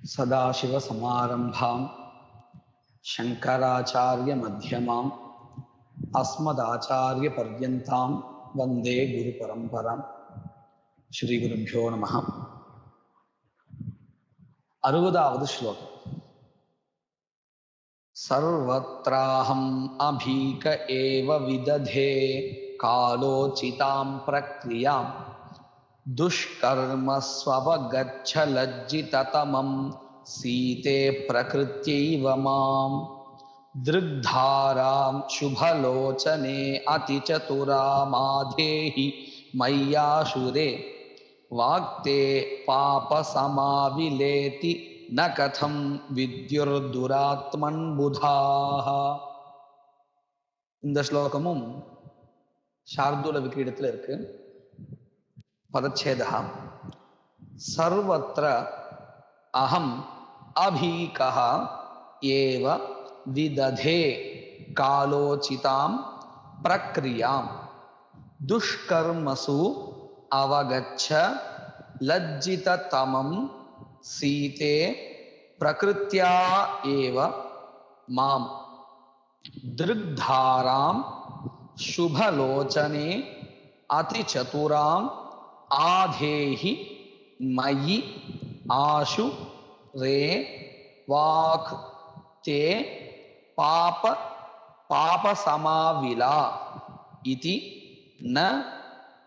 सदाशिवसमारम्भां शङ्कराचार्यमध्यमाम् अस्मदाचार्यपर्यन्तां वन्दे गुरुपरम्परां. श्रीगुरुभ्यो नमः. 60வது श्लोकम्. सर्वत्राहम् अभीक एव विदधे कालोचितां प्रक्रियां दुष्कर्म स्ववगच्छ लज्जिततमं सीते प्रकृत्यैव मां दृग्धारां शुभलोचने अतिचतुरामाधेहि मय्याशुरे वाक्ते पापसमाविलेति न कथं विद्युर्दुरात्मन् बुधाः. இந்த ஸ்லோகமும் சார்தூல விக்கிரீடத்தில் இருக்கு. पदच्छेदः सर्वत्र अहम् अभीकः एव विदधे कालोचितां प्रक्रियां दुष्कर्मसु अवगच्छ लज्जिततमं सीते प्रकृत्या एव मां दृग्धारां शुभलोचने अतिचतुरां आधेहि मयि आशु रे वाक् ते पाप समाविला इति न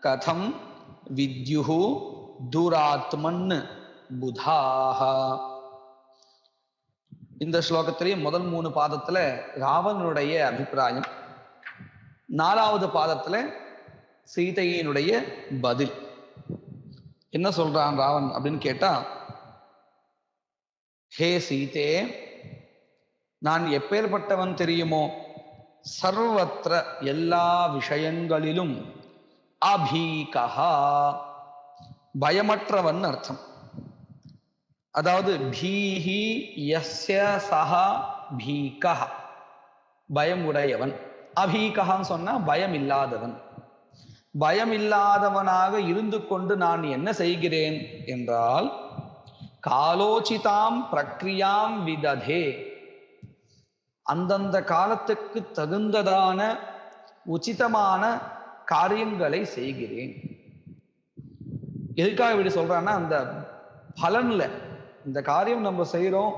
कथं विद्युः दुरात्मन् बुधाः. இந்த ஸ்லோகத்திலே முதல் 3 பாதத்துல ராவணனுடைய அபிப்பிராயம், 4வது பாதத்துல சீதையினுடைய பதில். என்ன சொல்றான் ராவன் அப்படின்னு கேட்டா, ஹே சீதே, நான் எப்பேற்பட்டவன் தெரியுமோ? சர்வத்திர எல்லா விஷயங்களிலும், அபீகஹா பயமற்றவன் அர்த்தம். அதாவது பீஹி யஸ்ய சஹா பீகஹ பயம் உடையவன். அபீகஹான்னு சொன்னா பயம் இல்லாதவன். பயமில்லாதவனாக இருந்து கொண்டு நான் என்ன செய்கிறேன் என்றால், காலோசிதாம் பிரக்ரியாம் விததே, அந்தந்த காலத்துக்கு தகுந்ததான உச்சிதமான காரியங்களை செய்கிறேன். எதுக்காக இப்படி சொல்றான்னா, அந்த பலன்ல இந்த காரியம் நம்ம செய்யறோம்,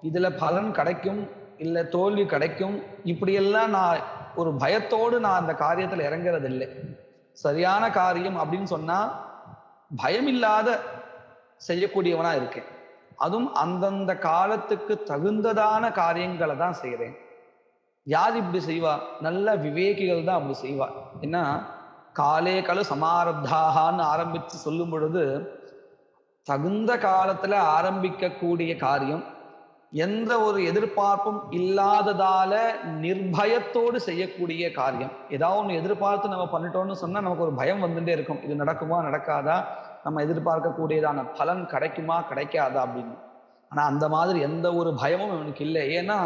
இதுல பலன் கிடைக்கும் இல்ல தோல்வி கிடைக்கும், இப்படியெல்லாம் நான் ஒரு பயத்தோடு நான் அந்த காரியத்துல இறங்குறது இல்லை. சரியான காரியம் அப்படின்னு சொன்னா பயமில்லாத செய்யக்கூடியவனா இருக்கேன். அதுவும் அந்தந்த காலத்துக்கு தகுந்ததான காரியங்களை தான் செய்யறேன். யார் இப்படி செய்வா? நல்ல விவேகிகள் தான் அப்படி செய்வா. ஏன்னா காலே கலு சமாரப்தாகான்னு ஆரம்பித்து சொல்லும் பொழுது, தகுந்த காலத்துல ஆரம்பிக்கக்கூடிய காரியம், எந்த ஒரு எதிர்பார்ப்பும் இல்லாததால நிர்பயத்தோடு செய்யக்கூடிய காரியம். ஏதாவது ஒன்று எதிர்பார்த்து நம்ம பண்ணிட்டோம்னு சொன்னா நமக்கு ஒரு பயம் வந்துட்டே இருக்கும். இது நடக்குமா நடக்காதா, நம்ம எதிர்பார்க்கக்கூடியதான பலன் கிடைக்குமா கிடைக்காதா அப்படின்னு. ஆனா அந்த மாதிரி எந்த ஒரு பயமும் இவனுக்கு இல்லை. ஏன்னா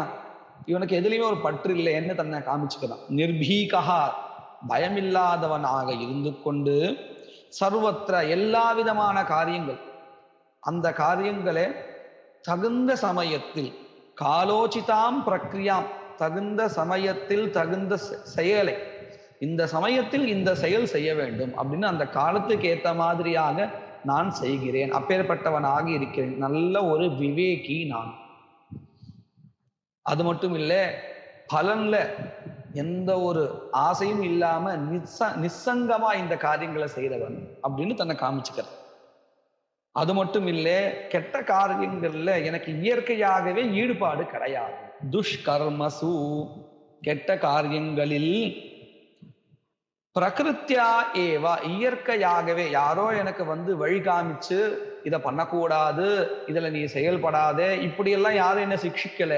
இவனுக்கு எதுலையுமே ஒரு பற்று இல்லை, என்ன தன்னை காமிச்சுக்கலாம். நிர்பீகா பயமில்லாதவனாக இருந்து கொண்டு, சர்வத்திர எல்லா விதமான காரியங்கள், அந்த காரியங்களை தகுந்த சமயத்தில், காலோசிதாம் பிரக்ரியாம் தகுந்த சமயத்தில் தகுந்த செயலை, இந்த சமயத்தில் இந்த செயல் செய்ய வேண்டும் அப்படின்னு அந்த காலத்துக்கு ஏற்ற மாதிரியாக நான் செய்கிறேன். அப்பேற்பட்டவனாக இருக்கிறேன். நல்ல ஒரு விவேகி நான். அது மட்டும் இல்லை, பலன்ல எந்த ஒரு ஆசையும் இல்லாம நிசங்கமா இந்த காரியங்களை செய்தவன் அப்படின்னு தன்னை காமிச்சுக்கிறார். அது மட்டும் இல்லை, கெட்ட காரியங்கள்ல எனக்கு இயற்கையாகவே ஈடுபாடு கிடையாது. துஷ்கர்மசு கெட்ட காரியங்களில், பிரகிருத்தியா ஏவா இயற்கையாகவே யாரோ எனக்கு வழி காமிச்சு இதை பண்ணக்கூடாது, இதுல நீ செயல்படாதே, இப்படியெல்லாம் யாரும் என்ன சிக்ஷிக்கல,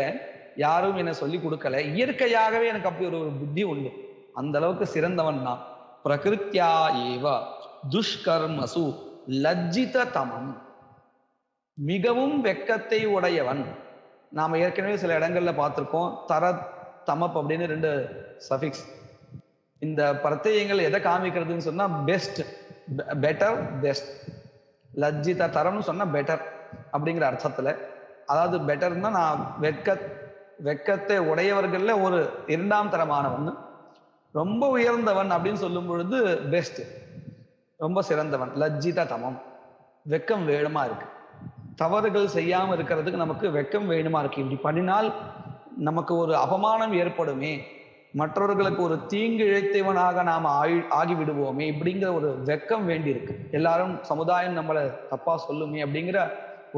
யாரும் என்ன சொல்லி கொடுக்கல. இயற்கையாகவே எனக்கு அப்படி ஒரு புத்தி உண்டு. அந்த அளவுக்கு சிறந்தவன் நான். பிரகிருத்தியா ஏவா துஷ்கர்மசு லஜ்ஜித தமம், மிகவும் வெக்கத்தை உடையவன். நாம ஏற்கனவே சில இடங்கள்ல பார்த்திருக்கோம், தர தமப் அப்படின்னு 2 சஃபிக்ஸ். இந்த பிரத்யங்கள் எதை காமிக்கிறதுன்னு சொன்னா பெஸ்ட், பெட்டர், பெஸ்ட். லஜ்ஜித தரம்னு சொன்னா பெட்டர் அப்படிங்கிற அர்த்தத்துல, அதாவது பெட்டர்னா நான் வெக்கத்தை உடையவர்கள்ல ஒரு இரண்டாம் தரமானவன். ரொம்ப உயர்ந்தவன் அப்படின்னு சொல்லும் பொழுது பெஸ்ட், ரொம்ப சிறந்தவன். லஜ்ஜித தமம், வெக்கம் வேணுமா இருக்கு. தவறுகள் செய்யாம இருக்கிறதுக்கு நமக்கு வெக்கம் வேணுமா இருக்கு. இப்படி பண்ணினால் நமக்கு ஒரு அபமானம் ஏற்படுமே, மற்றவர்களுக்கு ஒரு தீங்கு இழைத்தவனாக நாம ஆகி விடுவோமே, இப்படிங்கிற ஒரு வெக்கம் வேண்டி இருக்கு. எல்லாரும் சமுதாயம் நம்மளை தப்பா சொல்லுமே அப்படிங்கிற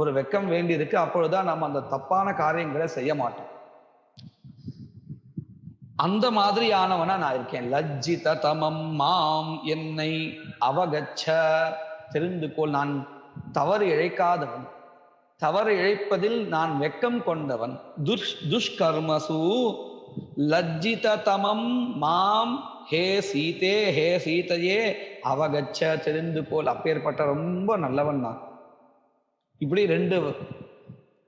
ஒரு வெக்கம் வேண்டி இருக்கு. அப்பொழுதுதான் நம்ம அந்த தப்பான காரியங்களை செய்ய மாட்டோம். அந்த மாதிரியானவனா நான் இருக்கேன். லஜ்ஜித தமம் மாம், என்னை அவகச்ச, தெரிந்து கொள். நான் தவறு இழைக்காதவன், தவறு இழைப்பதில் நான் வெக்கம் கொண்டவன். துஷ்கர்மசு லஜ்ஜித தமம் மாம், ஹே சீதே, ஹே சீதையே, அவகச்ச, தெரிந்து கொள். அப்பேற்பட்ட ரொம்ப நல்லவன் நான். இப்படி 2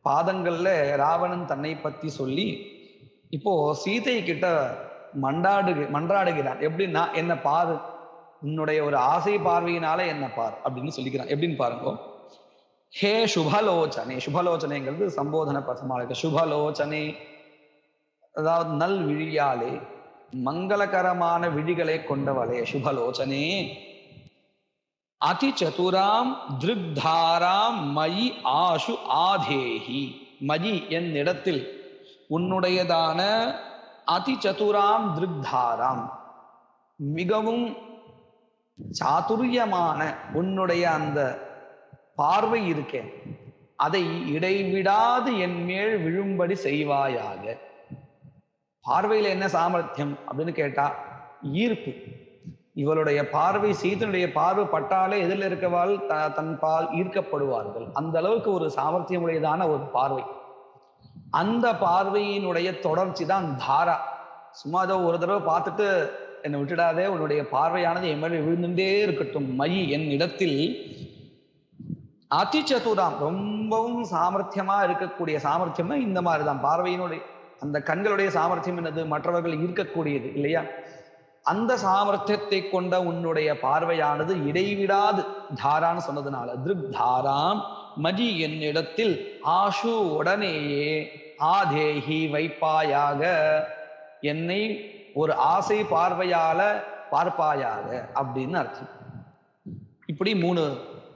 பாதங்கள்ல ராவணன் தன்னை பத்தி சொல்லி இப்போ சீதை கிட்ட மன்றாடுகிறான். எப்படின்னா, என்ன பாரு, உன்னுடைய ஒரு ஆசை பார்வையினால என்ன பார் அப்படின்னு சொல்லிக்கிறான். எப்படின்னு பாருங்க. ஹே சுபலோச்சனே, சுபலோச்சனைங்கிறது சம்போதன பதமா இருக்கு. சுபலோச்சனே அதாவது நல் விழியாலே, மங்களகரமான விழிகளை கொண்டவளே, சுபலோச்சனே, அதி சதுராம் திருக்தாராம் மயி ஆஷு ஆதேஹி. மயி என்னிடத்தில் உன்னுடையதான அதி சதுராம் திருக்தாராம், மிகவும் சாதுரியமான உன்னுடைய அந்த பார்வை இருக்கேன், அதை இடைவிடாது என் மேல் விழும்படி செய்வாயாக. பார்வையில என்ன சாமர்த்தியம் அப்படின்னு கேட்டா, ஈர்ப்பு. இவளுடைய பார்வை, சீதனுடைய பார்வை பட்டாலே எதிரில் இருக்கவாள் தன் பால் ஈர்க்கப்படுவார்கள். அந்த அளவுக்கு ஒரு சாமர்த்தியமுடையதான ஒரு பார்வை. அந்த பார்வையினுடைய தொடர்ச்சி தான் தாரா. சும்மா ஏதோ ஒரு தடவை பார்த்துட்டு என்னை விட்டுடாதே, உன்னுடைய பார்வையானது என் மேலே விழுந்துட்டே இருக்கட்டும். மயி என் இடத்தில் அதிச்சதுராம், ரொம்பவும் சாமர்த்தியமா இருக்கக்கூடிய, சாமர்த்தியம்னா இந்த மாதிரிதான் பார்வையினுடைய அந்த கண்களுடைய சாமர்த்தியம் என்னது, மற்றவர்கள் ஈர்க்கக்கூடியது இல்லையா? அந்த சாமர்த்தியத்தை கொண்ட உன்னுடைய பார்வையானது இடைவிடாது, தாரான்னு சொன்னதுனால திருக் தாராம் மஜி என்னிடத்தில் ஆஷு உடனேயே ஆதேஹி வைப்பாயாக, என்னை ஒரு ஆசை பார்வையால பார்ப்பாயாக அப்படின்னு அர்த்தம். இப்படி 3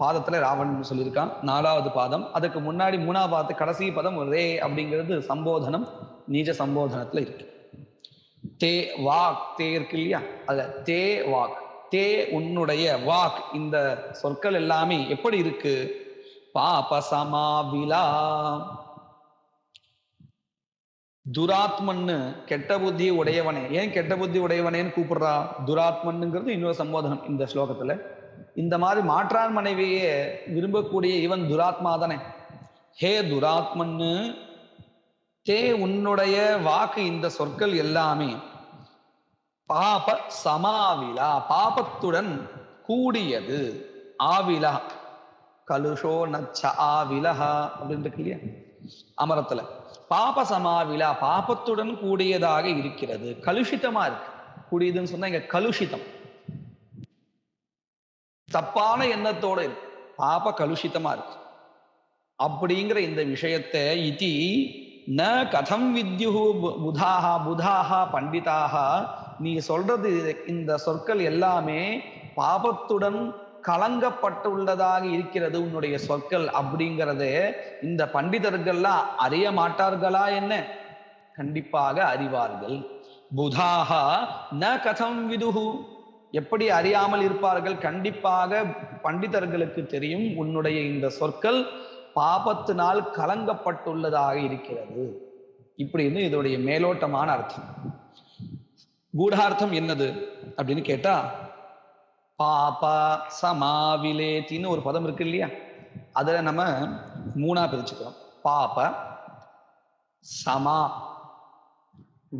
பாதத்துல ராவணன் சொல்லியிருக்கான். 4வது பாதம், அதுக்கு முன்னாடி 3வது பாதத்து கடைசி பதம் ரே அப்படிங்கிறது சம்போதனம், நீஜ சம்போதனத்துல இருக்கு. தே வாக், தே இருக்கு இல்லையா, அத தே வாக், தே உன்னுடைய, வாக் இந்த சொற்கள் எல்லாமே எப்படி இருக்கு, பாபசமாவிலா, துராத்மன்னு கெட்ட புத்தி உடையவனே. ஏன் கெட்ட புத்தி உடையவனேன்னு கூப்பிடுறா? துராத்மன்னுங்கிறது இன்னொரு சம்போதனம் இந்த ஸ்லோகத்துல. இந்த மாதிரி மாற்றான் மனைவியே விரும்பக்கூடிய இவன் துராத்மா தானே. ஹே துராத்மன்னு, தே உன்னுடைய வாக்கு, இந்த சொற்கள் எல்லாமே பாப சமாவிலா, பாபத்துடன் கூடியது. ஆவிலா, கலுஷோ நச்ச ஆவிலஹா அப்படின்னு இருக்கு இல்லையா அமரத்துல. பாப சமாவிலா, பாபத்துடன் கூடியதாக இருக்கிறது, கலுஷிதமா இருக்கு. கூடியதுன்னு சொன்னா இங்க கலுஷிதம், தப்பான எண்ணத்தோட இருக்கு, பாப கலுஷிதமா இருக்கு. அப்படிங்கிற இந்த விஷயத்தை இதி ந கதம் வித்யுஹு புதாஹா, புதாஹா பண்டிதாஹா, நீ சொல்றது இந்த சொற்கள் எல்லாமே பாபத்துடன் கலங்கப்பட்டுள்ளதாக இருக்கிறது உன்னுடைய சொற்கள் அப்படிங்கிறதே இந்த பண்டிதர்கள்லாம் அறிய மாட்டார்களா என்ன? கண்டிப்பாக அறிவார்கள். புதாஹா ந கதம் விதுஹு, எப்படி அறியாமல் இருப்பார்கள்? கண்டிப்பாக பண்டிதர்களுக்கு தெரியும் உன்னுடைய இந்த சொற்கள் பாபத்தினால் கலங்கப்பட்டுள்ளதாக இருக்கிறது. இப்படின்னு இதோடைய மேலோட்டமான அர்த்தம். கூடார்த்தம் என்னது அப்படின்னு கேட்டா, பாப சமாவிலேத்தின்னு ஒரு பதம் இருக்கு இல்லையா, அதுல நம்ம 3ஆ பிரிச்சுக்கிறோம். பாப சமா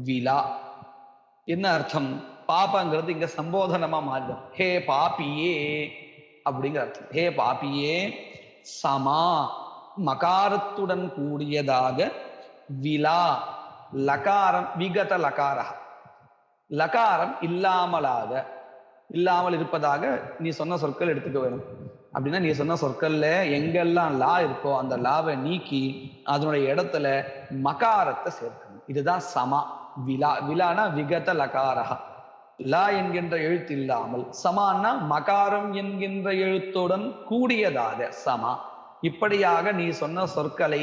விலா. என்ன அர்த்தம்? பாபங்கிறது இங்க சம்போதனமா மாறிடும். ஹே பாப்பியே அப்படிங்கிற அர்த்தம். ஹே பாப்பியே, சமா மகாரத்துடன் கூடியதாக, விலா லகாரம், விகத லகாரா, லகாரம் இல்லாமல் இருப்பதாக நீ சொன்ன சொற்கள் எடுத்துக்க வேணும். அப்படின்னா நீ சொன்ன சொற்கள்ல எங்கெல்லாம் லா இருக்கோ அந்த லாவை நீக்கி அதனுடைய இடத்துல மகாரத்தை சேர்க்கணும். இதுதான் சமா. விலா. விலானா விகத லகாரஹா. லா என்கின்ற எழுத்து இல்லாமல், சமான்னா மகாரம் என்கின்ற எழுத்துடன் கூடியதாக சமா. இப்படியாக நீ சொன்ன சொற்களை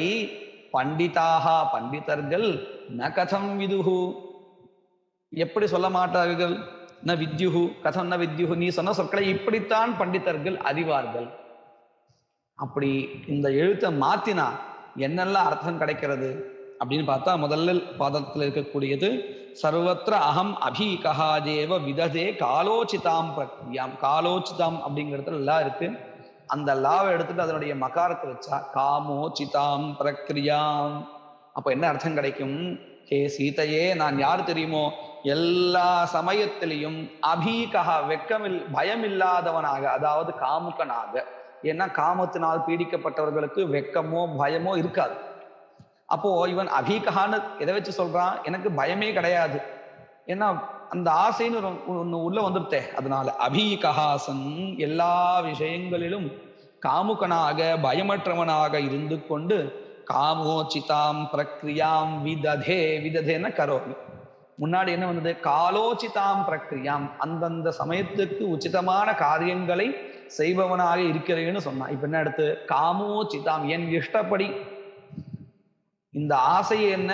பண்டிதாக பண்டிதர்கள் ந கதம் விதுகு எப்படி சொல்ல மாட்டார்கள்? ந வித்யுகு கதம் ந வித்யுகு நீ சொன்ன சொற்களை இப்படித்தான் பண்டிதர்கள் அறிவார்கள். அப்படி இந்த எழுத்தை மாத்தினா என்னெல்லாம் அர்த்தம் கிடைக்கிறது அப்படின்னு பார்த்தா முதல்ல பாதத்தில் இருக்கக்கூடியது சர்வத்திர அகம் அபீகா தேவ விததே காலோச்சிதாம் பிரக்ரியாம். காலோச்சிதாம் அப்படிங்கிறதுல லா இருக்கு. அந்த லாவை எடுத்துட்டு அதனுடைய மகாரத்தை வச்சா காமோச்சிதாம் பிரக்ரியாம். அப்ப என்ன அர்த்தம் கிடைக்கும்? ஹே சீதையே, நான் யார் தெரியுமோ? எல்லா சமயத்திலையும் அபீகா வெக்கமில் பயம் இல்லாதவனாக, அதாவது காமுகனாக. ஏன்னா காமத்தினால் பீடிக்கப்பட்டவர்களுக்கு வெக்கமோ பயமோ இருக்காது. அப்போ இவன் அபீகான்னு எதை வச்சு சொல்றான்? எனக்கு பயமே கிடையாது. ஏன்னா அந்த ஆசைன்னு ஒண்ணு உள்ள வந்துருத்தே. அதனால அபீகஹாசன் எல்லா விஷயங்களிலும் காமுகனாக பயமற்றவனாக இருந்து கொண்டு காமோச்சிதாம் பிரக்ரியாம் விததே. விததேன கரோமி. முன்னாடி என்ன வந்தது? காலோச்சிதாம் பிரக்ரியாம். அந்தந்த சமயத்துக்கு உச்சிதமான காரியங்களை செய்பவனாக இருக்கிறேன்னு சொன்னான். இப்ப என்ன அடுத்து? காமோச்சிதாம், என் இஷ்டப்படி இந்த ஆசையை என்ன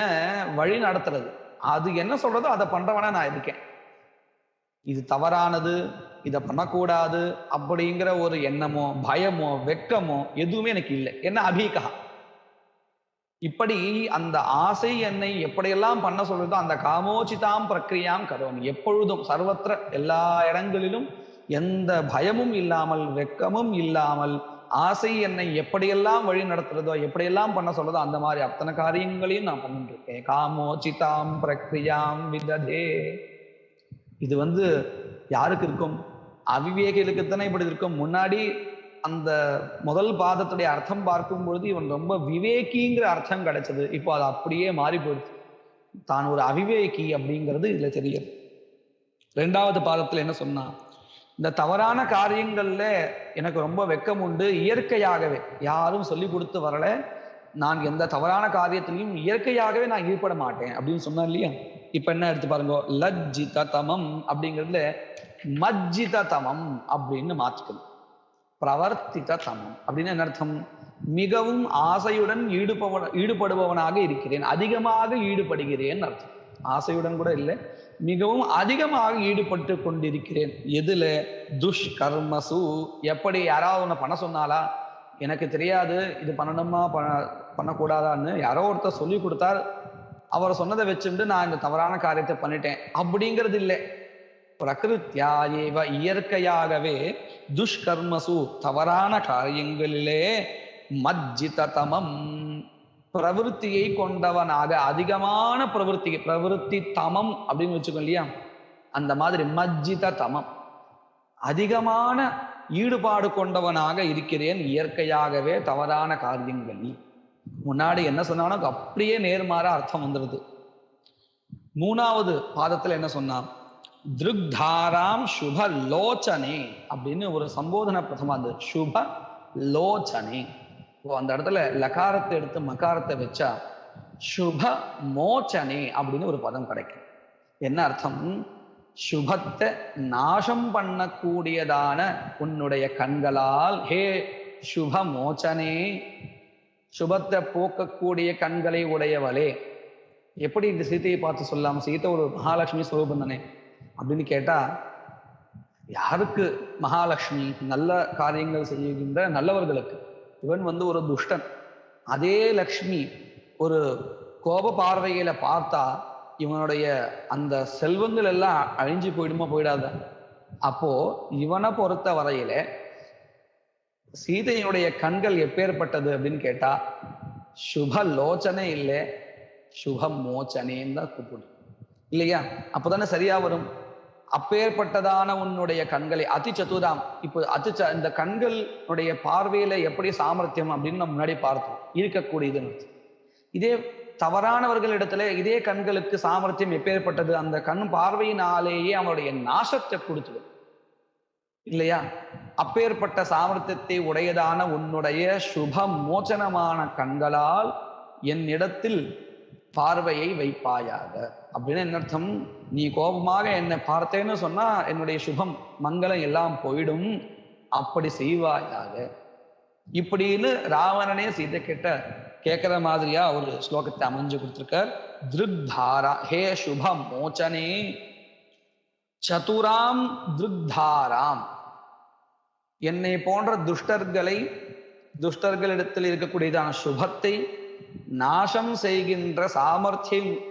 வழி நடத்துறது, அது என்ன சொல்றதோ அதை பண்றவனா நான் இருக்கேன். இது தவறானது, இதை பண்ணக்கூடாது அப்படிங்கிற ஒரு எண்ணமோ பயமோ வெக்கமோ எதுவுமே எனக்கு இல்லை. என்ன அபீகா. இப்படி அந்த ஆசை என்னை எப்படியெல்லாம் பண்ண சொல்றதோ அந்த காமோச்சிதாம் பிரக்ரியாம் கரோமி. எப்பொழுதும் சர்வத்திர எல்லா இடங்களிலும் எந்த பயமும் இல்லாமல் வெக்கமும் இல்லாமல் ஆசை என்னை எப்படியெல்லாம் வழி நடத்துறதோ எப்படியெல்லாம் பண்ண சொல்றதோ அந்த மாதிரி அத்தனை காரியங்களையும் நான் பண்ணிட்டு இருக்கேன். காமோச்சிதாம் பிரக்ரியாம் விததே. இது யாருக்கு இருக்கும்? அவிவேகிகளுக்குத்தானே இப்படி இருக்கும். முன்னாடி அந்த முதல் பாதத்துடைய அர்த்தம் பார்க்கும் பொழுது இவன் ரொம்ப விவேகிங்கிற அர்த்தம் கிடைச்சது. இப்போ அது அப்படியே மாறி போயிடுச்சு. தான் ஒரு அவிவேகி அப்படிங்கிறது இதுல தெரியுது. ரெண்டாவது பாதத்துல என்ன சொன்னா? இந்த தவறான காரியங்கள்ல எனக்கு ரொம்ப வெக்கம் உண்டு. இயற்கையாகவே யாரும் சொல்லி கொடுத்து வரல. நான் எந்த தவறான காரியத்திலையும் இயற்கையாகவே நான் ஈடுபட மாட்டேன் அப்படின்னு சொன்னா இல்லையா? இப்ப என்ன எடுத்து பாருங்க. லஜ்ஜித தமம் அப்படிங்கிறதுல மஜ்ஜித தமம் அப்படின்னு மாற்றிக்கணும். பிரவர்த்தித தமம் அப்படின்னு என்ன அர்த்தம்? மிகவும் ஆசையுடன் ஈடுபடுபவனாக இருக்கிறேன், அதிகமாக ஈடுபடுகிறேன் அர்த்தம். ஆசையுடன் கூட இல்லை, மிகவும் அதிகமாக ஈடுபட்டு கொண்டிருக்கிறேன். எதுல? துஷ்கர்மசு. எப்படி யாராவது ஒன்று பண்ண சொன்னாலா? எனக்கு தெரியாது இது பண்ணணுமா பண்ணக்கூடாதான்னு யாரோ ஒருத்தர் சொல்லி கொடுத்தார், அவர் சொன்னதை வச்சுட்டு நான் இந்த தவறான காரியத்தை பண்ணிட்டேன் அப்படிங்கிறது இல்லை. பிரகிருத்தியா ஏவ இயற்கையாகவே துஷ்கர்மசு தவறான காரியங்களிலே மஜ்ஜித தமம் பிரவருத்தியை கொண்டவனாக, அதிகமான பிரவருத்தி தமம் அப்படின்னு வச்சுக்கோ இல்லையா? அந்த மாதிரி மஜ்ஜித தமம் அதிகமான ஈடுபாடு கொண்டவனாக இருக்கிறேன் இயற்கையாகவே தவறான காரியங்களில். முன்னாடி என்ன சொன்னாலும் அப்படியே நேர்மாறா அர்த்தம் வந்துடுது. மூணாவது பாதத்துல என்ன சொன்னான்? திருக்தாராம் சுப லோச்சனே அப்படின்னு ஒரு சம்போதன பிரதமா. அது சுப லோச்சனே. அந்த இடத்துல லகாரத்தை எடுத்து மகாரத்தை வச்சா சுப மோச்சனே அப்படின்னு ஒரு பதம் கிடைக்கும். என்ன அர்த்தம்? சுபத்தை நாசம் பண்ணக்கூடியதான உன்னுடைய கண்களால், ஹே சுப மோச்சனே, சுபத்தை போக்கக்கூடிய கண்களை உடையவளே. எப்படி இந்த சீதையை பார்த்து சொல்லலாம்? சீதை ஒரு மகாலட்சுமி ஸ்வரூபம் தானே அப்படின்னு கேட்டா, யாருக்கு மகாலட்சுமி? நல்ல காரியங்கள் செய்கின்ற நல்லவர்களுக்கு. இவன் ஒரு துஷ்டன். அதே லக்ஷ்மி ஒரு கோப பார்வையில பார்த்தா இவனுடைய அந்த செல்வங்கள் எல்லாம் அழிஞ்சு போயிடுமா போயிடாத? அப்போ இவனை பொறுத்த வரையில சீதையினுடைய கண்கள் எப்பேற்பட்டது அப்படின்னு கேட்டா சுப லோச்சனே இல்லை, சுப மோச்சனேன்னு தான் கூப்பிடும் இல்லையா? அப்பதானே சரியா வரும். அப்பேற்பட்டதான உன்னுடைய கண்களை அதி சதுராம். இப்போ இந்த கண்களுடைய பார்வையில எப்படி சாமர்த்தியம் அப்படின்னு நம்ம முன்னாடி பார்த்தோம், இருக்கக்கூடியதுன்னு. இதே தவறானவர்கள் இடத்துல இதே கண்களுக்கு சாமர்த்தியம் எப்பேற்பட்டது? அந்த கண் பார்வையினாலேயே அவனுடைய நாசத்தை கொடுத்துடும். இல்லையா? அப்பேற்பட்ட சாமர்த்தியத்தை உடையதான உன்னுடைய சுப மோச்சனமான கண்களால் என்னிடத்தில் பார்வையை வைப்பாயாக. அப்படின்னு என்ன அர்த்தம்? நீ கோபமாக என்னை பார்த்தேன்னு சொன்னா என்னுடைய சுபம் மங்களம் எல்லாம் போயிடும், அப்படி செய்வாயாக. இப்படின்னு ராவணனே சீதை கிட்ட கேட்கிற மாதிரியா ஒரு ஸ்லோகத்தை அமைஞ்சு கொடுத்திருக்கார். திருத்தாரா, ஹே சுப மோச்சனே சதுராம் திருத்தாராம், என்னை போன்ற துஷ்டர்களிடத்தில் இருக்கக்கூடியதான சுபத்தை நாசம் செய்கின்ற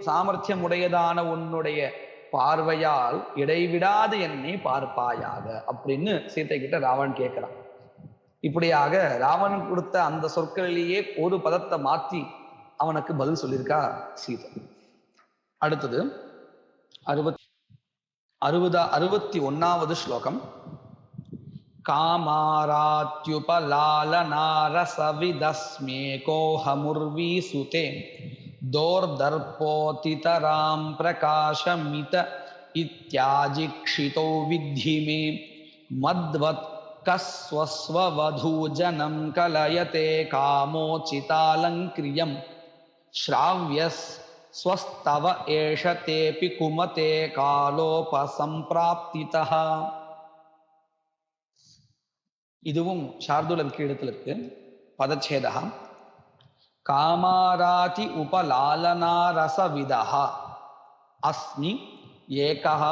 சாமர்த்தியம் உடையதான உன்னுடைய பார்வையால் இடைவிடாது என்னை பார்ப்பாயாக அப்படின்னு சீத்தை கிட்ட ராவணன் கேட்கிறான். இப்படியாக ராவணன் கொடுத்த அந்த சொற்களிலேயே ஒரு பதத்தை மாற்றி அவனுக்கு பதில் சொல்லியிருக்கா சீதை. அடுத்தது 61வது ஸ்லோகம். कामारात्युपलालनारसविदस्मेकोहमुर्वीसुते दोर्दर्पोतितरां प्रकाशमित इत्याजिक्षितो विद्धि मे मद्वत् कस्वस्ववधूजनं कलयते कामोचितालङ्क्रियं श्राव्यस्वस्तव एष तेऽपि कुमते कालोपसम्प्राप्तितः. இதுவும் சார்துல கீழத்தில் இருக்கு. பதச்சேதா காமாராதி உபலாலனாரசவிதா அஸ்மி ஏகஹ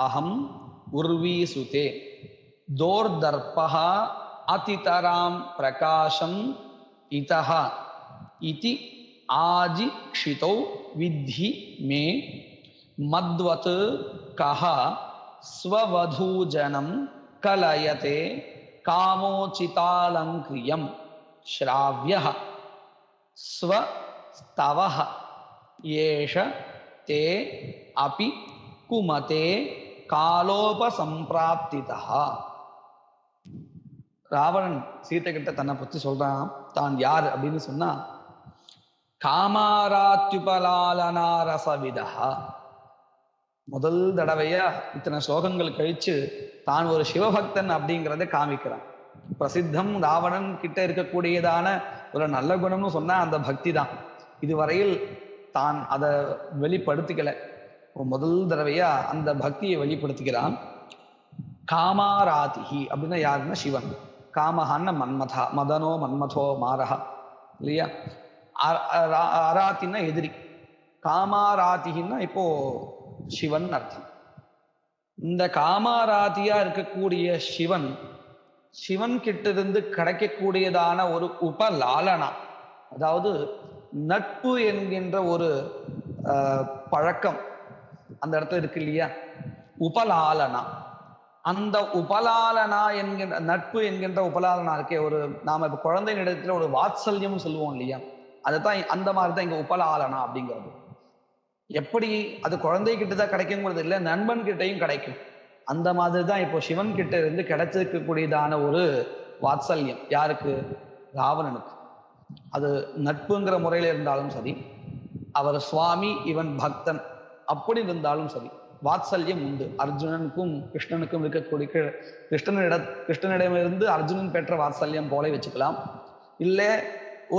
அஹம் உர்வீசுதே தோர்தர்பஹ அதிதராம் பிரகாசம் இதஹ இதி ஆஜிக்ஷிதோ வித்தி மே மத்வத் கஹ ஸ்வவதூஜனம் கலயதே காமோச்சிதாலங்கிரியம் ஸ்ராவ்யஹ ஸ்வஸ்தவஹ ஏஷ தே அபி குமதே காலோபசம்பிராப்திதா. ராவணன் சீத்தை கிட்ட தன்னை பற்றி சொல்றான். தான் யார் அப்படின்னு சொன்னா, காமாராத்யுபலாலனாரசவிதா. முதல் தடவையா இத்தனை ஸ்லோகங்கள் கழிச்சு தான் ஒரு சிவபக்தன் அப்படிங்கிறத காமிக்கிறான். பிரசித்தம் ராவணன் கிட்ட இருக்கக்கூடியதான ஒரு நல்ல குணம்னு சொன்னா அந்த பக்தி தான். இதுவரையில் தான் அதை வெளிப்படுத்திக்கல. முதல் தடவையா அந்த பக்தியை வெளிப்படுத்திக்கிறான். காமாராதிஹி அப்படின்னா யாருன்னா சிவன். காமஹான்னா மன்மதா, மதனோ மன்மதோ மாரஹா இல்லையா? அராத்தின்னா எதிரி. காமாராதிஹின்னா இப்போ சிவன் அர்த்தம். இந்த காமாராதியா இருக்கக்கூடிய சிவன் கிட்ட இருந்து கிடைக்கக்கூடியதான ஒரு உபலாலனா, அதாவது நட்பு என்கின்ற ஒரு பழக்கம் அந்த இடத்துல இருக்கு இல்லையா? உபலாலனா, அந்த உபலாலனா என்கின்ற நட்பு என்கின்ற உபலாலனா இருக்கே, ஒரு நாம இப்ப குழந்தைகளிடத்துல ஒரு வாத்சல்யம் சொல்லுவோம் இல்லையா? அதுதான் அந்த மாதிரிதான் இங்க உபலாலனா அப்படிங்கிறது. எப்படி அது குழந்தை கிட்டதான் கிடைக்குங்கிறது இல்லை, நண்பன் கிட்டையும் கிடைக்கும். அந்த மாதிரி தான் இப்போ சிவன் கிட்ட இருந்து கிடைச்சிருக்கக்கூடியதான ஒரு வாத்சல்யம் யாருக்கு? ராவணனுக்கு. அது நட்புங்கிற முறையில இருந்தாலும் சரி, அவர் சுவாமி இவன் பக்தன் அப்படி இருந்தாலும் சரி, வாத்சல்யம் உண்டு. அர்ஜுனனுக்கும் கிருஷ்ணனுக்கும் இருக்கக்கூடிய கிருஷ்ணனிடமிருந்து அர்ஜுனன் பெற்ற வாத்சல்யம் போல வச்சுக்கலாம். இல்லை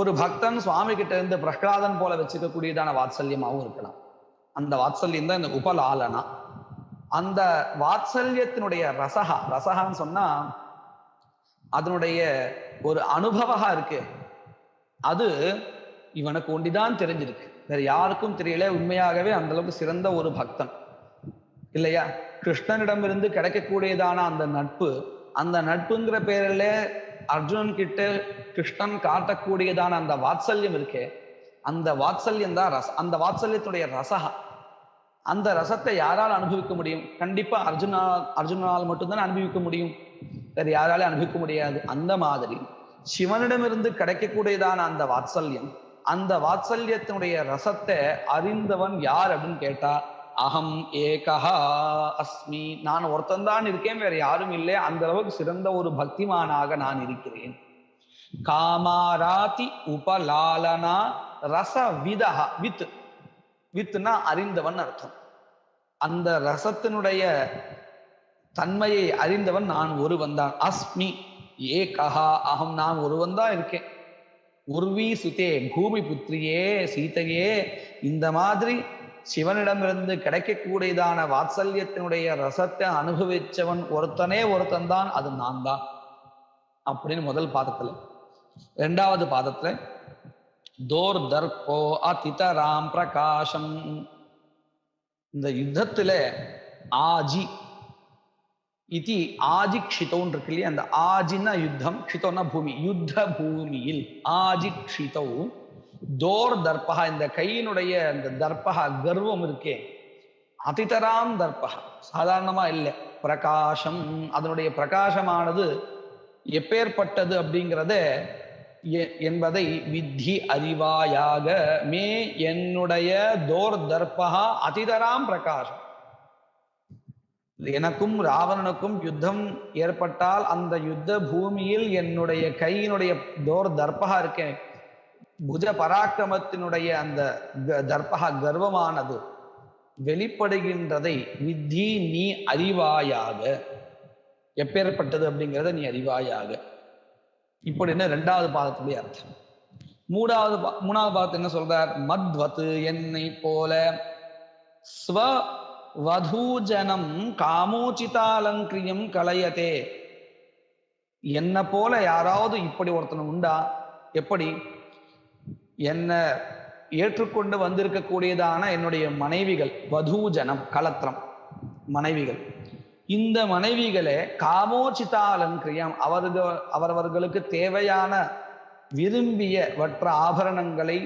ஒரு பக்தன் சுவாமி கிட்ட இருந்து பிரகலாதன் போல வச்சுக்கக்கூடியதான வாத்சல்யமாகவும் இருக்கலாம். அந்த வாத்சல்யம் தான் இந்த உபலாலனா. அந்த வாத்சல்யத்தினுடைய ரசகான்னு சொன்னா அதனுடைய ஒரு அனுபவா இருக்கு. அது இவனுக்கு ஒண்டிதான் தெரிஞ்சிருக்கு, வேற யாருக்கும் தெரியல. உண்மையாகவே அந்த அளவுக்கு சிறந்த ஒரு பக்தன் இல்லையா? கிருஷ்ணனிடமிருந்து கிடைக்கக்கூடியதான அந்த நட்புங்கிற பேரில் அர்ஜுனன் கிட்ட கிருஷ்ணன் காட்டக்கூடியதான அந்த வாத்சல்யம் இருக்கே, அந்த வாத்சல்யம் தான் அந்த வாத்சல்யத்துடைய ரசகா. அந்த ரசத்தை யாரால் அனுபவிக்க முடியும்? கண்டிப்பா அர்ஜுனால் மட்டும்தான் அனுபவிக்க முடியும், வேற யாராலே அனுபவிக்க முடியாது. அந்த மாதிரி சிவனிடமிருந்து கிடைக்கக்கூடியதான அந்த வாத்சல்யத்தினுடைய ரசத்தை அறிந்தவன் யார் அப்படின்னு கேட்டா, அகம் ஏகஹா அஸ்மி, நான் ஒருத்தன்தான் இருக்கேன், வேற யாரும் இல்லை. அந்த அளவுக்கு சிறந்த ஒரு பக்திமானாக நான் இருக்கிறேன். காமாராதி உபலாலனா ரச விதஹா, வித்துனா அறிந்தவன் அர்த்தம். அந்த ரசத்தினுடைய தன்மையை அறிந்தவன் நான் ஒருவன் தான். அஸ்மி ஏகஹா அகம், நான் ஒருவன் தான் இருக்கேன். உர்வி சுதே பூமி புத்திரியே சீதையே, இந்த மாதிரி சிவனிடமிருந்து கிடைக்கக்கூடியதான வாத்சல்யத்தினுடைய ரசத்தை அனுபவிச்சவன் ஒருத்தன் தான், அது நான் தான் அப்படின்னு முதல் பாதத்துல. இரண்டாவது பாதத்துல தோர் தர்போ அதிதராம் பிரகாசம், இந்த யுத்தத்துல ஆஜி இதி ஆஜி க்ஷிதோன்னு இருக்கு இல்லையா, அந்த ஆஜின்னா யுத்தம், க்ஷிதோன்னா பூமி, யுத்த பூமியில் ஆஜி க்ஷிதோ தோர் தர்பகா, இந்த கையினுடைய இந்த தர்பகா கர்வம் இருக்கே, அதிதராம் தர்பகா சாதாரணமா இல்லை, பிரகாசம் அதனுடைய பிரகாசமானது எப்பேற்பட்டது அப்படிங்கிறத என்பதை வித்தி அறிவாயாக, மே என்னுடைய தோர் தர்பகா அதிதராம் பிரகாசம், எனக்கும் ராவணனுக்கும் யுத்தம் ஏற்பட்டால் அந்த யுத்த பூமியில் என்னுடைய கையினுடைய தோர் தர்பகா இருக்கேன், புஜ பராக்கிரமத்தினுடைய அந்த தர்பகா கர்வமானது வெளிப்படுகின்றதை வித்தி நீ அறிவாயாக, எப்பேற்பட்டது அப்படிங்கிறத நீ அறிவாயாக. இப்படின்னு இரண்டாவது பாதத்துடைய அர்த்தம். மூணாவது பாதத்தை என்ன சொல்றார்? மத்வத்து என்னை போல ஸ்வ வதூஜனம் காமோச்சிதாலங்கிரியம் கலையதே, என்ன போல யாராவது இப்படி ஒருத்தன் உண்டா? எப்படி? என்ன ஏற்றுக்கொண்டு வந்திருக்கக்கூடியதான என்னுடைய மனைவிகள், வதூஜனம் கலத்திரம் மனைவிகள், இந்த மனைவிகளே காமோச்சிதாலங்கிரியம் அவரவர்களுக்கு தேவையான விரும்பிய வற்ற ஆபரணங்களை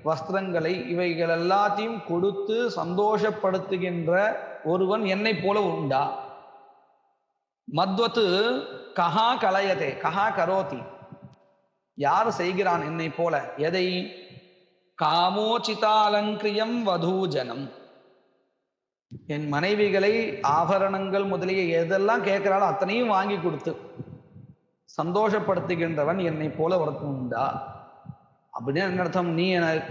வஸ்திரங்களை இவைகள் எல்லாத்தையும் கொடுத்து சந்தோஷப்படுத்துகின்ற ஒருவன் என்னை போல உண்டா? மத்வத்து கஹா கலயதே கஹா கரோதி, யார் செய்கிறான் என்னை போல? எதை? காமோச்சிதாலங்கிரியம் வதூஜனம், என் மனைவிகளை ஆபரணங்கள் முதலிய எதெல்லாம் கேட்கிறாளோ அத்தனையும் வாங்கி கொடுத்து சந்தோஷப்படுத்துகின்றவன் என்னை போல ஒருத்தன் உண்டா? அப்படின்னு என்ன அர்த்தம்? நீ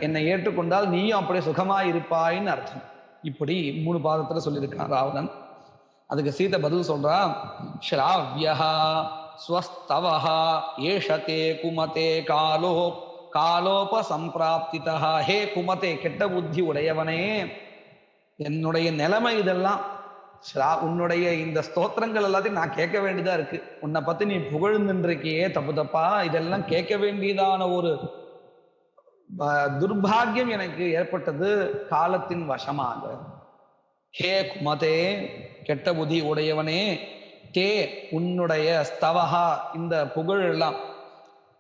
என்னை ஏற்றுக்கொண்டால் நீயும் அப்படியே சுகமா இருப்பாயின்னு அர்த்தம். இப்படி 3 பாதத்துல சொல்லியிருக்கான் ராவணன். அதுக்கு சீதை பதில் சொல்றா, ஸ்ராவ்யா ஸ்வஸ்தவஹா ஏஷதே குமதே காலோப சம்பிராப்திதா, ஹே குமதே கெட்ட புத்தி உடையவனே, என்னுடைய நிலைமை இதெல்லாம், உன்னுடைய இந்த ஸ்தோத்திரங்கள் எல்லாத்தையும் நான் கேட்க வேண்டியதா இருக்கு. உன்னை பத்தி நீ புகழ்ந்துருக்கியே தப்பா, இதெல்லாம் கேட்க வேண்டியதான ஒரு துர்பாகியம் எனக்கு ஏற்பட்டது காலத்தின் வசமாக. ஹே குமதே கெட்ட புதி உடையவனே, தே உன்னுடைய ஸ்தவஹா இந்த புகழ் எல்லாம்,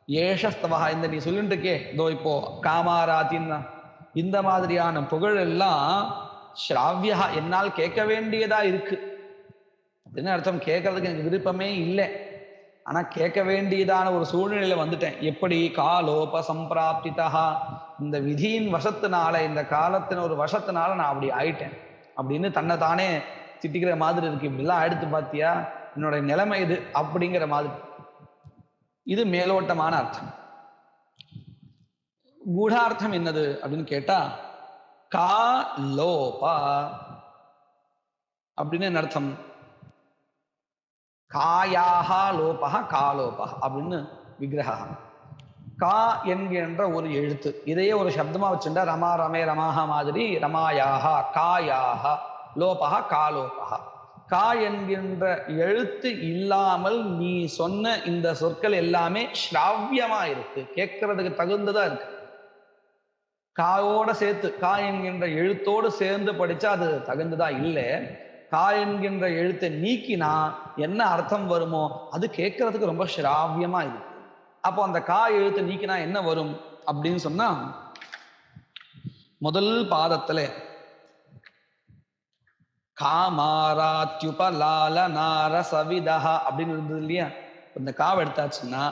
ஏஷ ஸ்தவஹா இந்த நீ சொல்லிட்டு இருக்கே இதோ இப்போ காமாராத்தின்னா இந்த மாதிரியான புகழ் எல்லாம் ஸ்ராவ்யா என்னால் கேட்க வேண்டியதா இருக்கு அப்படின்னு அர்த்தம். கேட்கறதுக்கு எனக்கு விருப்பமே இல்லை, ஆனா கேட்க வேண்டியதான ஒரு சூழ்நிலையில வந்துட்டேன். எப்படி? காலோப சம்பிராப்திதா, இந்த விதியின் வசத்தினால, இந்த காலத்தின் ஒரு வசத்தினால நான் அப்படி ஆயிட்டேன் அப்படின்னு தன்னை தானே திட்டிக்கிற மாதிரி இருக்கு. இப்படிலாம் ஆயிடுத்து பாத்தியா, என்னோட நிலைமை இது அப்படிங்கிற மாதிரி. இது மேலோட்டமான அர்த்தம். கூடார்த்தம் என்னது அப்படின்னு கேட்டா, காலோபா அப்படின்னு என்ன அர்த்தம்? காயாஹா லோபஹா காலோபஹா அப்படின்னு விக்கிரகம். கா என்கின்ற ஒரு எழுத்து, இதையே ஒரு சப்தமா வச்சுட்டா ரமா ரமே ரமாஹா மாதிரி ரமாயாஹா காயாஹா லோபஹா காலோபஹா. கா என்கின்ற எழுத்து இல்லாமல் நீ சொன்ன இந்த சொற்கள் எல்லாமே ஸ்ராவியமா இருக்கு, கேட்கறதுக்கு தகுந்ததா இருக்கு. காயோட சேர்த்து, கா என்கின்ற எழுத்தோடு சேர்ந்து படிச்சா அது தகுந்ததா இல்லை. கா என்கின்ற எழுத்தை நீக்கினா என்ன அர்த்தம் வருமோ அது கேட்கறதுக்கு ரொம்ப ஸ்ராவியமா இருக்கு. அப்போ அந்த கா எழுத்தை நீக்கினா என்ன வரும் அப்படின்னு சொன்னா, முதல் பாதத்துல காமாராத்யுபலால நாரசவிதா அப்படின்னு இருந்தது இல்லையா, இந்த காவை எடுத்தாச்சுன்னா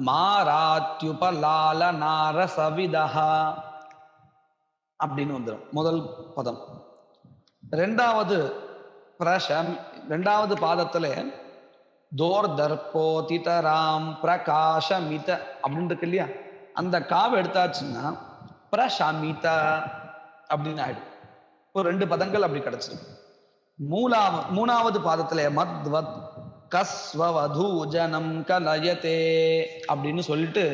மாராத்யுபலால நாரசவிதா அப்படின்னு வந்துடும் முதல் பதம். ரெண்டாவது பாதத்துல தோர் தர்போதிதராம் பிரகாஷமித அப்படின்னு இருக்கு இல்லையா, அந்த காவை எடுத்தாச்சுன்னா பிரஷமித அப்படின்னு ஆயிடும். ஒரு 2 பதங்கள் அப்படி கிடைச்சிருக்கு. மூணாவது பாதத்துல மத்வத் கஸ்வவதூஜனம் கலயதே அப்படின்னு சொல்லிட்டு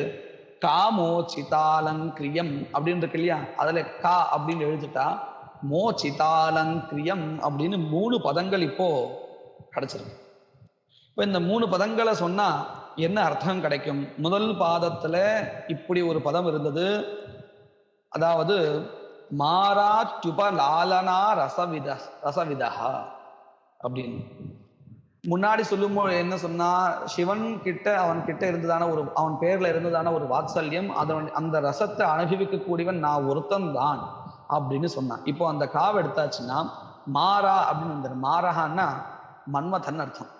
காமோச்சிதாலங்கிரியம் அப்படின்னு இருக்கு இல்லையா, அதுல கா அப்படின்னு எழுதிட்டா மோச்சிதாலங்கிரியம் அப்படின்னு 3 பதங்கள் இப்போ கிடைச்சிருக்கு. இப்ப இந்த 3 பதங்களை சொன்னா என்ன அர்த்தம் கிடைக்கும்? முதல் பாதத்துல இப்படி ஒரு பதம் இருந்தது, அதாவது மாராத்யுபலாலனா ரசவிதா அப்படின்னு. முன்னாடி சொல்லும்போது என்ன சொன்னா, சிவன் கிட்ட அவன் கிட்ட இருந்ததான அவன் பேர்ல இருந்ததான ஒரு வாத்சல்யம், அந்த ரசத்தை அனுபவிக்க கூடியவன் நான் ஒருத்தன் தான் அப்படின்னு சொன்னான். இப்போ அந்த காவை எடுத்தாச்சுன்னா மாறா அப்படின்னு வந்துடும். மாரஹான்னா மன்மதன் அர்த்தம்.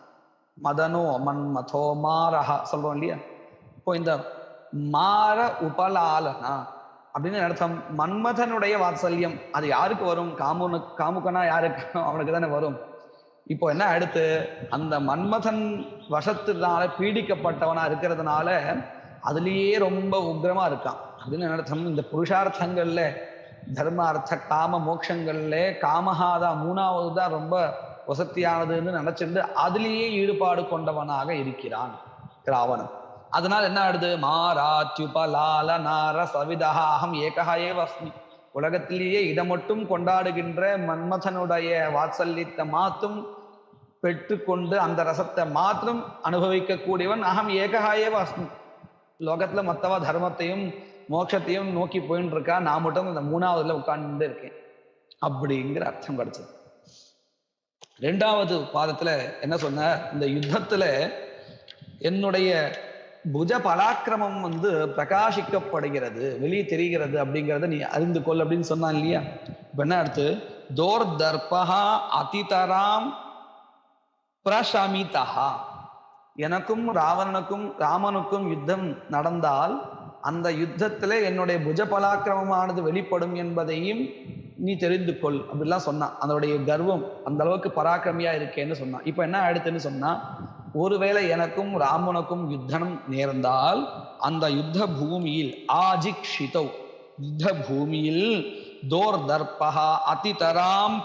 மதனோ மன்மதோ மாரஹா சொல்றோம் இல்லையா. இப்போ இந்த மார உபலாலனா அப்படின்னு அர்த்தம் மன்மதனுடைய வாத்சல்யம். அது யாருக்கு வரும்? காமுகனா யாருக்கு? அவனுக்கு தானே வரும். இப்போ என்ன அடுத்து, அந்த மன்மதன் வசத்தினால பீடிக்கப்பட்டவனா இருக்கிறதுனால அதுலேயே ரொம்ப உக்ரமா இருக்கான் அப்படின்னு அர்த்தம். இந்த புருஷார்த்தங்கள்ல தர்ம அர்த்த காம மோட்சங்கள்ல காமஹாதான் 3வது தான் ரொம்ப வசத்தியானதுன்னு நினைச்சிருந்து அதுலேயே ஈடுபாடு கொண்டவனாக இருக்கிறான் ராவணன். அதனால என்ன ஆடுது, மாராத்யுபலால நார சவிதஹாஹம் ஏகஹா ஏவ அஸ்மி. உலகத்திலேயே இதை மட்டும் கொண்டாடுகின்ற மன்மதனுடைய வாத்சல்யத்தை மாத்தும் பெற்றுக்கொண்டு அந்த ரசத்தை மாத்திரம் அனுபவிக்க கூடியவன் அகம் ஏகஹா ஏவ அஸ்மி. லோகத்துல மத்தவ தர்மத்தையும் மோட்சத்தையும் நோக்கி போயின்னு இருக்கா, நான் மட்டும் இந்த 3வதுல உட்கார்ந்து இருக்கேன் அப்படிங்கிற அர்த்தம் கிடைச்சது. 2வது பாதத்துல என்ன சொன்ன, இந்த யுத்தத்துல என்னுடைய புஜ பராக்கிரமம் பிரகாசிக்கப்படுகிறது, வெளியே தெரிகிறது அப்படிங்கிறத நீ அறிந்து கொள் அப்படின்னு சொன்னான் இல்லையா. இப்ப என்ன அடுத்து, தோர் தர்பஹா அதிதராம் பிரஷமிதஹா. எனக்கும் ராமனுக்கும் யுத்தம் நடந்தால் அந்த யுத்தத்துல என்னுடைய புஜ பராக்கிரமமானது வெளிப்படும் என்பதையும் நீ தெரிந்து கொள் அப்படிலாம் சொன்னான். அதனுடைய கர்வம் அந்த அளவுக்கு பராக்கிரமியா இருக்கேன்னு சொன்னான். இப்ப என்ன ஆயிடுத்துன்னு சொன்னா, ஒருவேளை எனக்கும் ராமனுக்கும் யுத்தம் நேர்ந்தால் அந்த யுத்த பூமியில் ஆஜிக்ஷிதௌ, யுத்த பூமியில் தோர் தர்பஹா அதிதராம்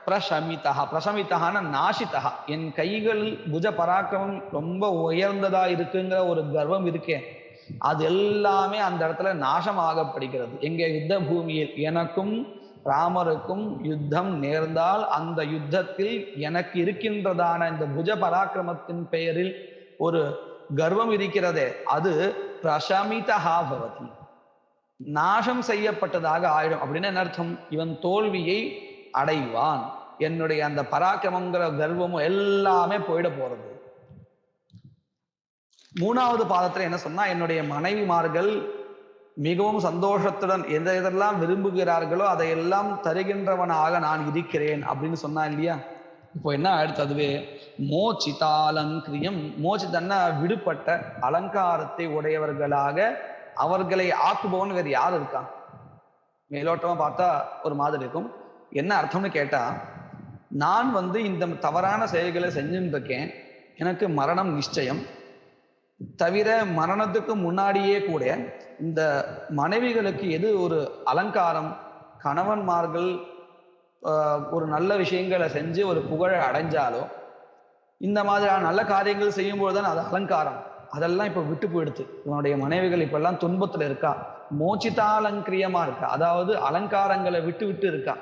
பிரஷமிதா. பிரஷமிதான நாசிதா. என் கைகள் புஜ பராக்கிரமம் ரொம்ப உயர்ந்ததா இருக்குங்கிற ஒரு கர்வம் இருக்கேன், அது எல்லாமே அந்த இடத்துல நாசமாகப்படுகிறது. எங்க யுத்த பூமியில் எனக்கும் ராமருக்கும் யுத்தம் நேர்ந்தால் அந்த யுத்தத்தில் எனக்கு இருக்கின்றதான இந்த புஜ பராக்கிரமத்தின் பெயரில் ஒரு கர்வம் இருக்கிறதே, அது பிரஷமிதஹா பவதி, நாசம் செய்யப்பட்டதாக ஆயிடும். அப்படின்னு என்ன அர்த்தம், இவன் தோல்வியை அடைவான், என்னுடைய அந்த பராக்கிரமங்கிற கர்வமும் எல்லாமே போயிட போறது. 3வது பாதத்துல என்ன சொன்னா, என்னுடைய மனைவிமார்கள் மிகவும் சந்தோஷத்துடன் எதெல்லாம் விரும்புகிறார்களோ அதையெல்லாம் தருகின்றவனாக நான் இருக்கிறேன் அப்படின்னு சொன்னா இல்லையா. இப்போ என்ன அடுத்ததுவே மோச்சிதாலங்கிரியம். மோச்சிதன்னா விடுபட்ட அலங்காரத்தை உடையவர்களாக அவர்களை ஆக்குபவன் வேறு யார் இருக்கா? மேலோட்டமா பார்த்தா ஒரு மாதிரி இருக்கும். என்ன அர்த்தம்னு கேட்டா, நான் இந்த தவறான செயல்களை செஞ்சுட்டு இருக்கேன், எனக்கு மரணம் நிச்சயம். தவிர மரணத்துக்கு முன்னாடியே கூட இந்த மனைவிகளுக்கு எது ஒரு அலங்காரம், கணவன்மார்கள் ஒரு நல்ல விஷயங்களை செஞ்சு ஒரு புகழை அடைஞ்சாலோ இந்த மாதிரியான நல்ல காரியங்கள் செய்யும்போது தான் அது அலங்காரம். அதெல்லாம் இப்ப விட்டு போயிடுது. இவனுடைய மனைவிகள் இப்பெல்லாம் துன்பத்துல இருக்கா, மோச்சிதாலங்கிரியமா இருக்கா, அதாவது அலங்காரங்களை விட்டு விட்டு இருக்கா.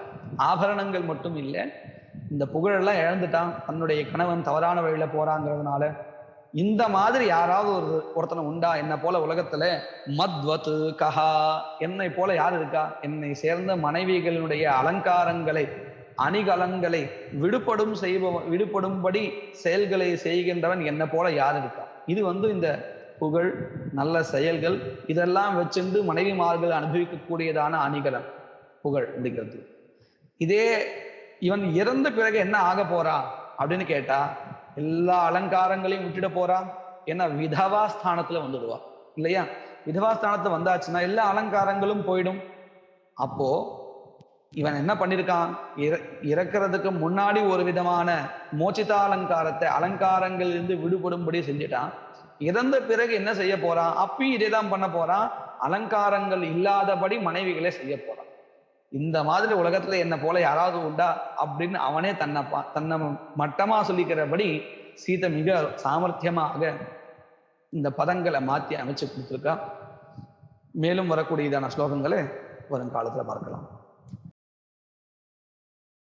ஆபரணங்கள் மட்டும் இல்லை, இந்த புகழெல்லாம் இழந்துட்டான், தன்னுடைய கணவன் தவறான வழியில போறாங்கிறதுனால. இந்த மாதிரி யாராவது ஒருத்தனை உண்டா என்ன போல உலகத்துல? மத்வத்து கஹா, என்னை போல யார் இருக்கா? என்னை சேர்ந்த மனைவிகளுடைய அலங்காரங்களை அணிகலன்களை விடுபடும்படி செயல்களை செய்கின்றவன் என்ன போல யார் இருக்கா? இது இந்த புகழ் நல்ல செயல்கள் இதெல்லாம் வச்சிருந்து மனைவிமார்கள் அனுபவிக்கக்கூடியதான அணிகலன் புகழ் அப்படிங்கிறது. இதே இவன் இறந்த பிறகு என்ன ஆக போறா அப்படின்னு கேட்டா, எல்லா அலங்காரங்களையும் விட்டுட போறா. ஏன்னா விதவா ஸ்தானத்துல வந்துடுவா இல்லையா. விதவா ஸ்தானத்துல வந்தாச்சுன்னா எல்லா அலங்காரங்களும் போயிடும். அப்போ இவன் என்ன பண்ணிருக்கான், இறக்கிறதுக்கு முன்னாடி ஒரு விதமான மோச்சிதாலங்காரத்தை அலங்காரங்கள் இருந்து விடுபடும்படி செஞ்சுட்டான். இறந்த பிறகு என்ன செய்ய போறான்? அப்பயும் இதேதான் பண்ண போறான், அலங்காரங்கள் இல்லாதபடி மனைவிகளை செய்ய போறான். இந்த மாதிரி உலகத்துல என்ன போல யாராவது உண்டா அப்படின்னு அவனே தன்னை மட்டமா சொல்லிக்கிறபடி சீதை மிக சாமர்த்தியமாக இந்த பதங்களை மாற்றி அமைச்சு கொடுத்துருக்கா. மேலும் வரக்கூடியதான ஸ்லோகங்களை வருங்காலத்துல பார்க்கலாம்.